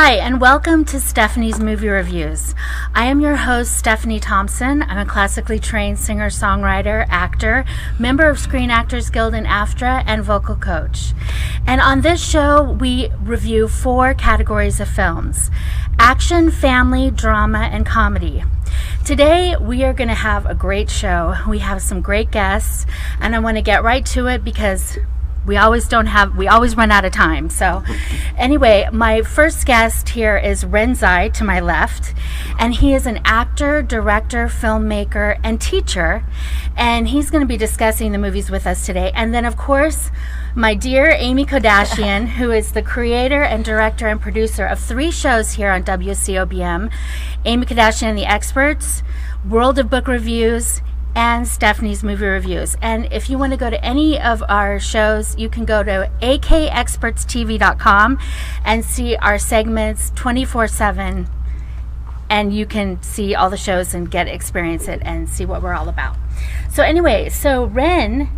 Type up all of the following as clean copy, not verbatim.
Hi, and welcome to Stephanie's Movie Reviews. I am your host, Stephanie Thompson. I'm a classically trained singer-songwriter, actor, member of Screen Actors Guild and AFTRA, and vocal coach. And on this show, we review 4 categories of films: action, family, drama, and comedy. Today, we are going to have a great show. We have some great guests, and I want to get right to it because we always run out of time. So anyway, my first guest here is Ren Zai to my left, and he is an actor, director, filmmaker, and teacher, and he's going to be discussing the movies with us today. And then, of course, my dear Amy Kodashian, who is the creator and director and producer of 3 shows here on WCOBM, Amy Kodashian and the Experts, World of Book Reviews, and Stephanie's Movie Reviews. And if you want to go to any of our shows, you can go to akexpertstv.com and see our segments 24/7, and you can see all the shows and experience it and see what we're all about. So anyway, so Ren,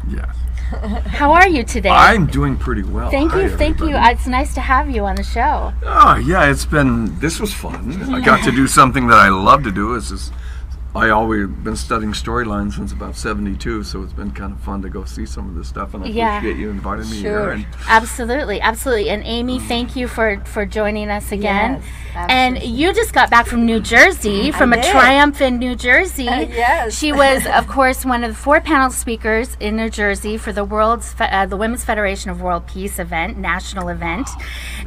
yes. How are you today? I'm doing pretty well. Thank you. It's nice to have you on the show. Oh yeah, this was fun. I got to do something that I love to do. I always been studying storylines since about 72, so it's been kind of fun to go see some of this stuff, and I appreciate you inviting me here. And absolutely. And Amy, thank you for joining us again. Yes, and you just got back from New Jersey, from a triumph in New Jersey. Yes. She was, of course, one of the 4 panel speakers in New Jersey for the the Women's Federation of World Peace event, national event,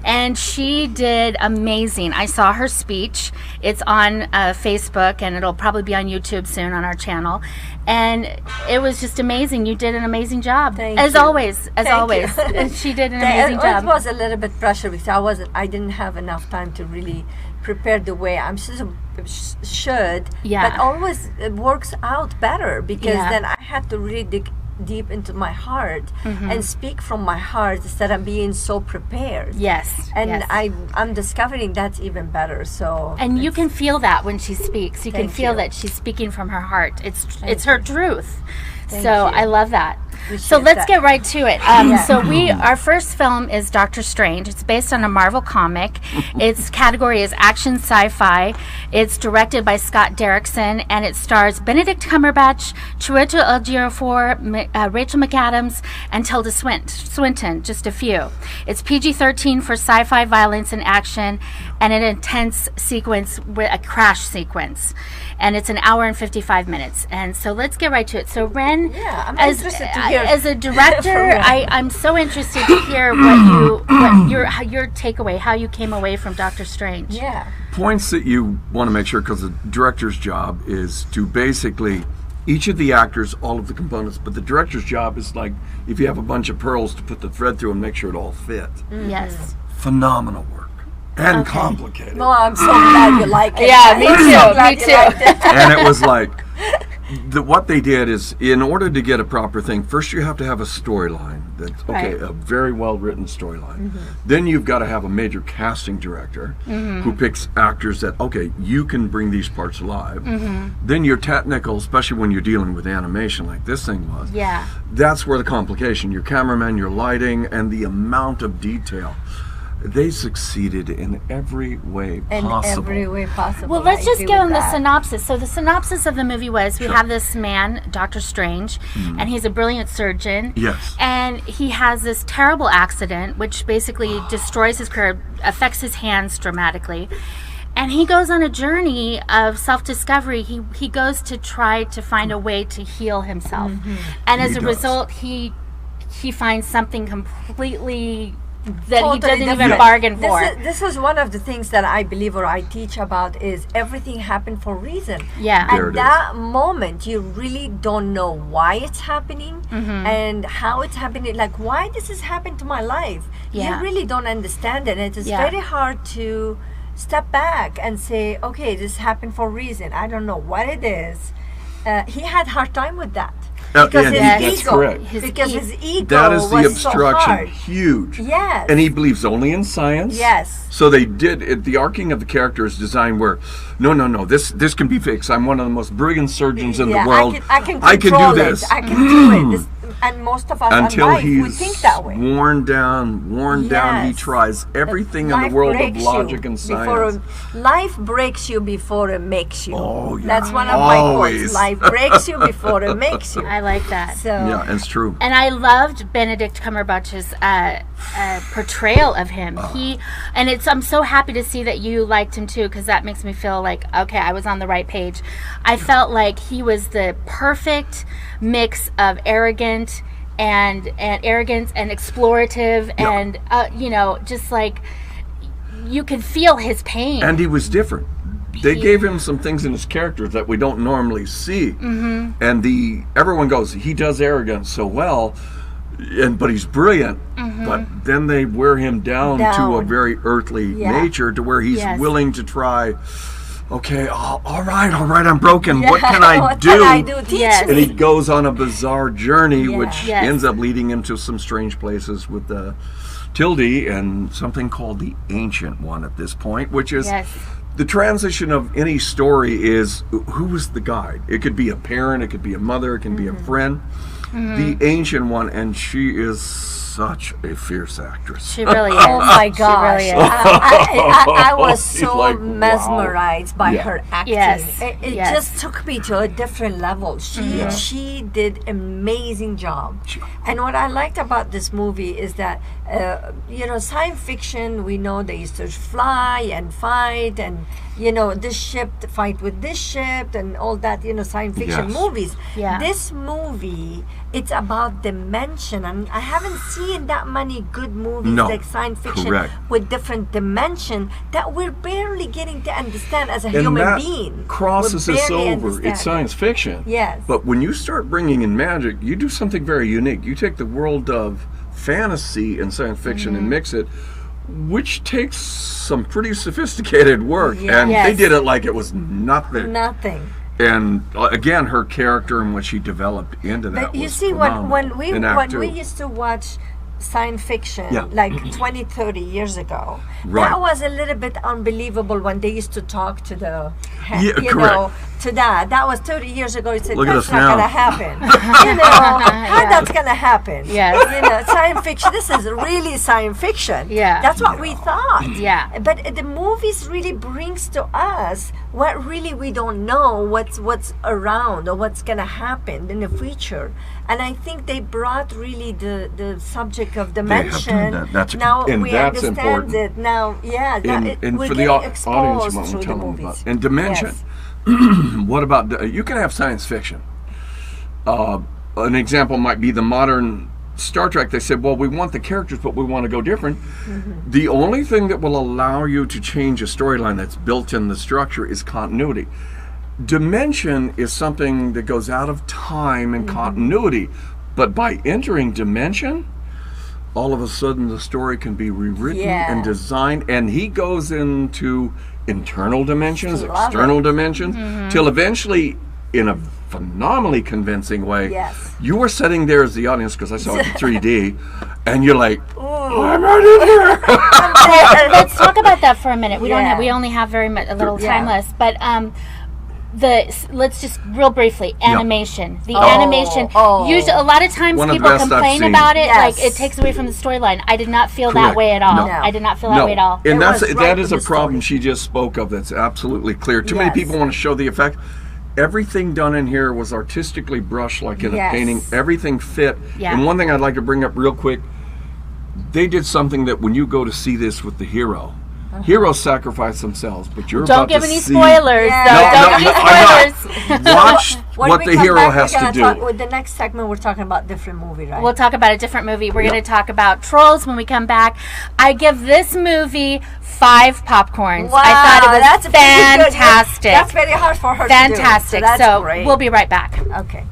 and she did amazing. I saw her speech. It's on Facebook, and it'll probably be on YouTube soon on our channel, and it was just amazing. You did an amazing job, as always. She did an amazing job. It was a little bit pressure because I didn't have enough time to really prepare the way I'm should. Yeah. But always it works out better because then I had to really dig deep into my heart and speak from my heart instead of being so prepared. Yes. And I'm discovering that's even better. So you can feel that when she speaks. You can feel that she's speaking from her heart. It's her truth. I love that. So let's get right to it. So our first film is Doctor Strange. It's based on a Marvel comic. Its category is action sci-fi. It's directed by Scott Derrickson, and it stars Benedict Cumberbatch, Chiwetel Ejiofor, Rachel McAdams, and Tilda Swinton, just a few. It's PG-13 for sci-fi violence and action, and an intense sequence with a crash sequence. And it's an hour and 55 minutes. And so let's get right to it. So Ren, I'm interested to hear. As a director, I'm so interested to hear what your takeaway, how you came away from Doctor Strange. Yeah. Points that you want to make sure, because the director's job is to basically, each of the actors, all of the components, but the director's job is like, if you have a bunch of pearls, to put the thread through and make sure it all fits. Mm-hmm. Yes. Phenomenal work. And complicated. No, I'm so glad you like it. Yeah, me too. And it was like, what they did is, in order to get a proper thing, first you have to have a storyline that's a very well written storyline. Then you've got to have a major casting director who picks actors that you can bring these parts alive. Then your technical, especially when you're dealing with animation like this thing was. Yeah. That's where the complication, your cameraman, your lighting, and the amount of detail. They succeeded in every way possible. Well, let's just go on the synopsis. So the synopsis of the movie was, we have this man, Dr. Strange, and he's a brilliant surgeon. Yes. And he has this terrible accident, which basically destroys his career, affects his hands dramatically. And he goes on a journey of self-discovery. He goes to try to find a way to heal himself. And as a result, he finds something completely that he doesn't even bargain for. This is one of the things that I believe or I teach about, is everything happened for a reason. Yeah. At that moment, you really don't know why it's happening and how it's happening. Like, why this has happened to my life? Yeah. You really don't understand it. It is very hard to step back and say, okay, this happened for a reason. I don't know what it is. He had a hard time with that. Because his ego, his ego that is the was obstruction, so huge. Yes. And he believes only in science. Yes. So they did the arcing of the character is designed where, no, this can be fixed. I'm one of the most brilliant surgeons in the world. I can do this. I can do it. and most of us until in life, he's we think that way. worn down. He tries everything in the world of logic and science. Life breaks you before it makes you. Oh, yeah. That's one of my quotes. Life breaks you before it makes you. I like that. So yeah, it's true. And I loved Benedict Cumberbatch's portrayal of him. I'm so happy to see that you liked him too, because that makes me feel like, okay, I was on the right page. I felt like he was the perfect mix of arrogance and explorative, and just like you could feel his pain. And he was different. They gave him some things in his character that we don't normally see. Mm-hmm. And everyone goes, he does arrogance so well, but he's brilliant. Mm-hmm. But then they wear him down to a very earthly nature, to where he's willing to try. Okay, all right, I'm broken. What can I do? What can I do? Teach me. And he goes on a bizarre journey, which ends up leading him to some strange places with Tilde and something called the Ancient One at this point, which is the transition of any story is, who was the guide? It could be a parent, it could be a mother, it can be a friend. The Ancient One, and she is such a fierce actress. She really is. Oh my gosh. She really is. I was so like, mesmerized by her acting. Yes. It just took me to a different level. She did amazing job. And what I liked about this movie is that, science fiction, we know they used to fly and fight, and this ship to fight with this ship and all that, science fiction movies. Yeah. This movie, it's about dimension, and I haven't seen that many good movies like science fiction with different dimension that we're barely getting to understand as a human being. Crosses us over. It's science fiction. Yes. But when you start bringing in magic, you do something very unique. You take the world of fantasy and science fiction and mix it, which takes some pretty sophisticated work. And they did it like it was nothing. Nothing. And again, her character and what she developed into that. But you was see, when we two. used to watch science fiction like 20, 30 years ago, Right. that was a little bit unbelievable when they used to talk to the, to that. That was 30 years ago. You said, Look at that's us not now. going to happen. How that's going to happen? Yes. Science fiction, this is really science fiction. Yeah. That's what we thought. Yeah. But the movies really brings to us what really we don't know, what's around or what's going to happen in the future. And I think they brought really the subject of dimension. Now we understand important. it. Now, and we're for the getting audience, exposed what through I'm the telling movies. about. And dimension. What about, you can have science fiction. An example might be the modern Star Trek. They said, well, we want the characters, but we want to go different. The only thing that will allow you to change a storyline that's built in the structure is continuity. Dimension is something that goes out of time and continuity, but by entering dimension, all of a sudden the story can be rewritten and designed, and he goes into internal dimensions, external dimensions, till eventually, in a phenomenally convincing way, you were sitting there as the audience, because I saw it in 3D, and you're like, I'm right in here. Let's talk about that for a minute. We only have a little time left, but let's just real briefly, animation. The animation, usually a lot of times people complain about it, like it takes away from the storyline. I did not feel that way at all. I did not feel that way at all. And that is a problem she just spoke of that's absolutely clear. Too many people want to show the effect. Everything done in here was artistically brushed like in a painting. Everything fit. And one thing I'd like to bring up real quick, they did something that when you go to see this with the hero, heroes sacrifice themselves, but you're don't about give to any see... spoilers. Don't give any spoilers. Watch what the hero has to do. With the next segment, we're talking about different movie, right? We'll talk about a different movie. We're going to talk about Trolls when we come back. I give this movie 5 popcorns. Wow, I thought it was fantastic. fantastic. That's very hard for her fantastic. to do. So we'll be right back. Okay.